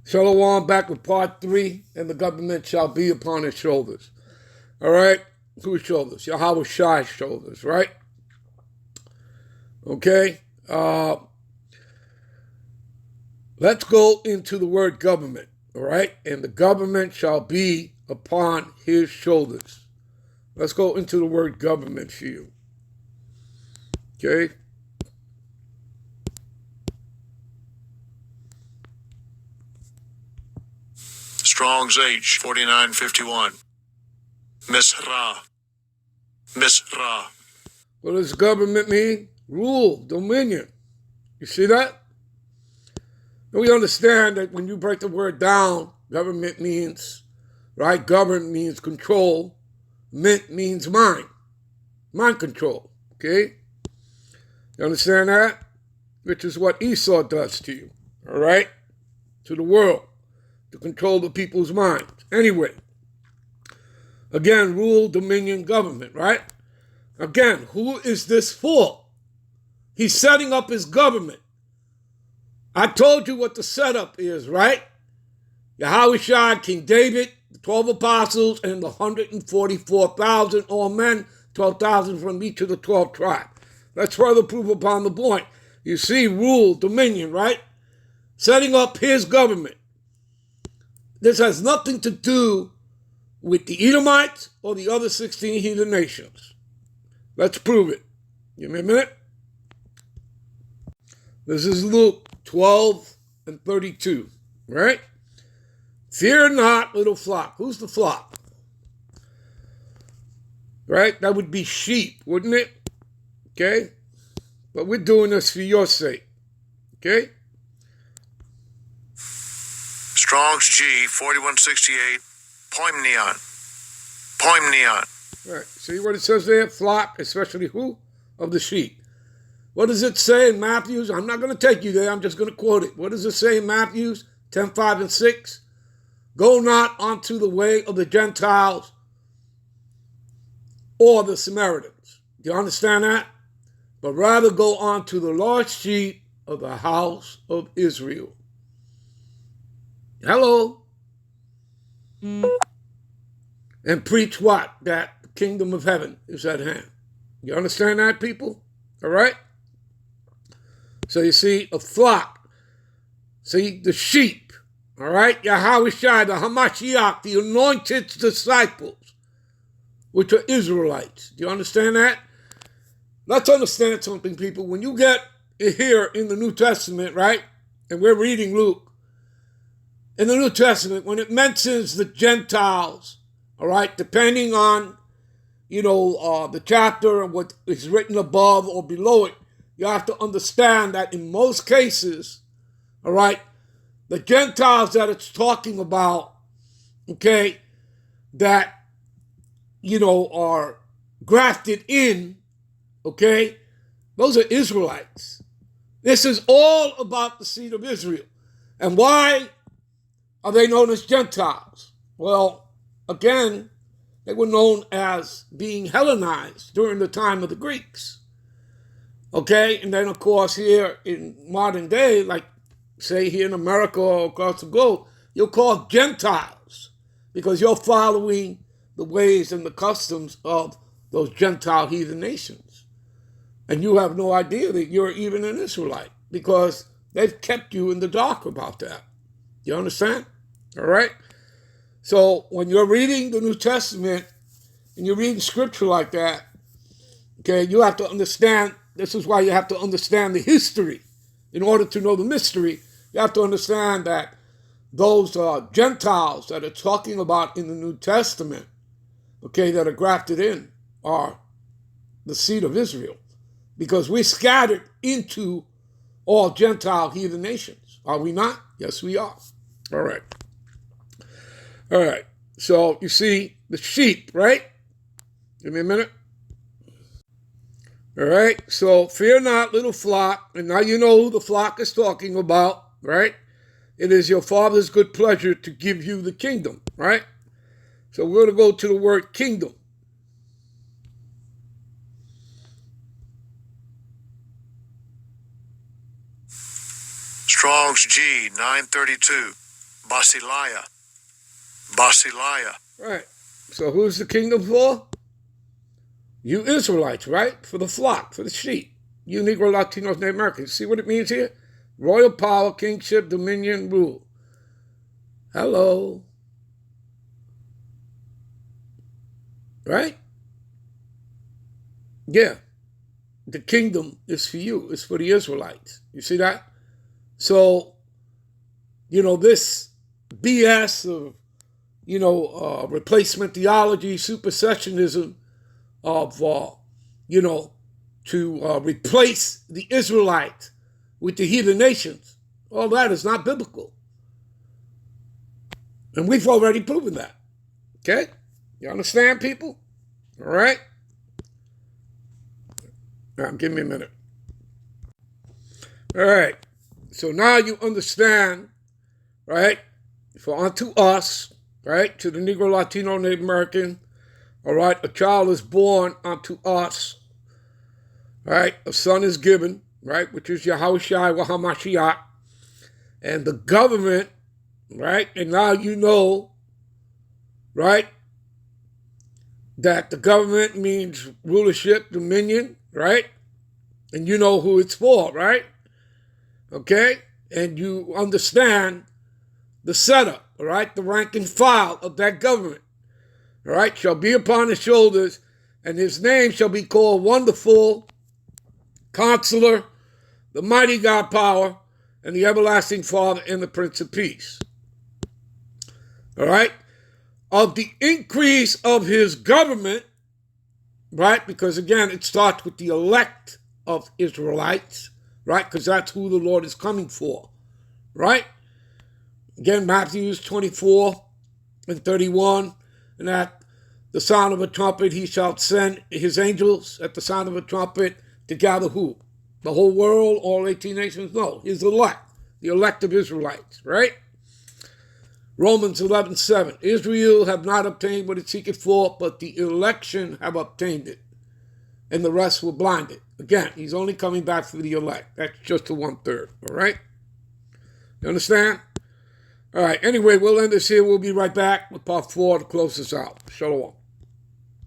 Shalom, back with part 3, and the government shall be upon his shoulders. All right? Whose shoulders? Yahweh Shai's shoulders, right? Okay? Let's go into the word government, all right? And the government shall be upon his shoulders. Let's go into the word government for you. Okay? Strong's H 4951. Misra. Misra. What does government mean? Rule, dominion. You see that? And we understand that when you break the word down, government means, right? Govern means control. Mint means mind. Mind control. Okay? You understand that? Which is what Esau does to you. All right? To the world. To control the people's minds. Anyway. Again, rule, dominion, government, right? Again, who is this for? He's setting up his government. I told you what the setup is, right? Yahweh Shai, King David, the 12 apostles, and the 144,000, all men, 12,000 from each of the 12 tribes. Let's further prove upon the point. You see, rule, dominion, right? Setting up his government. This has nothing to do with the Edomites or the other 16 heathen nations. Let's prove it. Give me a minute. This is Luke 12 and 32, right? Fear not, little flock. Who's the flock? Right? That would be sheep, wouldn't it? Okay? But we're doing this for your sake. Okay? Strong's G 4168. Poimneon. Poimneon. Right. See what it says there? Flock, especially who? Of the sheep. What does it say in Matthew? I'm not going to take you there. I'm just going to quote it. What does it say in Matthew 10, 5, and 6? Go not onto the way of the Gentiles or the Samaritans. Do you understand that? But rather go on to the lost sheep of the house of Israel. Hello. And preach what? That the kingdom of heaven is at hand. You understand that, people? All right? So you see, a flock. See, the sheep. All right? Yahweh Shai, the Hamashiach, the anointed disciples, which are Israelites. Do you understand that? Let's understand something, people. When you get here in the New Testament, right? And we're reading Luke. In the New Testament, when it mentions the Gentiles, all right, depending on, the chapter and what is written above or below it, you have to understand that in most cases, all right, the Gentiles that it's talking about, okay, that, are grafted in, okay, those are Israelites. This is all about the seed of Israel. And why are they known as Gentiles? Well, again, they were known as being Hellenized during the time of the Greeks. Okay, and then of course here in modern day, like say here in America or across the globe, you're called Gentiles because you're following the ways and the customs of those Gentile heathen nations. And you have no idea that you're even an Israelite because they've kept you in the dark about that. You understand? All right? So when you're reading the New Testament and you're reading scripture like that, okay, you have to understand, this is why you have to understand the history. In order to know the mystery, you have to understand that those Gentiles that are talking about in the New Testament, okay, that are grafted in, are the seed of Israel. Because we're scattered into all Gentile heathen nations. Are we not? Yes, we are. All right. All right. So you see the sheep, right? Give me a minute. All right. So fear not, little flock. And now you know who the flock is talking about, right? It is your Father's good pleasure to give you the kingdom, right? So we're going to go to the word kingdom. Strong's G 932. Basileia. Basileia. Right. So who's the kingdom for? You Israelites, right? For the flock, for the sheep. You Negro, Latinos, Native Americans. See what it means here? Royal power, kingship, dominion, rule. Hello. Right? Yeah. The kingdom is for you. It's for the Israelites. You see that? So, this BS of, replacement theology, supersessionism of, to replace the Israelite with the heathen nations. All that is not biblical. And we've already proven that. Okay? You understand, people? All right? Now, give me a minute. All right. So now you understand, right? For unto us, right, to the Negro, Latino, Native American, all right, a child is born unto us, right? A son is given, right, which is Yahushua Wahamashiach, and the government, right, and now you know, right, that the government means rulership, dominion, right? And you know who it's for, right? Okay? And you understand the setup, all right? The rank and file of that government, all right? Shall be upon his shoulders, and his name shall be called Wonderful, Counselor, the Mighty God Power, and the Everlasting Father, and the Prince of Peace. All right? Of the increase of his government, right? Because again, it starts with the elect of Israelites, right? Because that's who the Lord is coming for, right? Again, Matthew 24 and 31, and at the sound of a trumpet, he shall send his angels at the sound of a trumpet to gather who? The whole world, all 18 nations? No, his elect, the elect of Israelites, right? Romans 11:7. Israel have not obtained what it seeketh for, but the election have obtained it, and the rest were blinded. Again, he's only coming back for the elect. That's just the 1/3, all right? You understand? All right, anyway, we'll end this here. We'll be right back with part 4 to close this out. Shalom.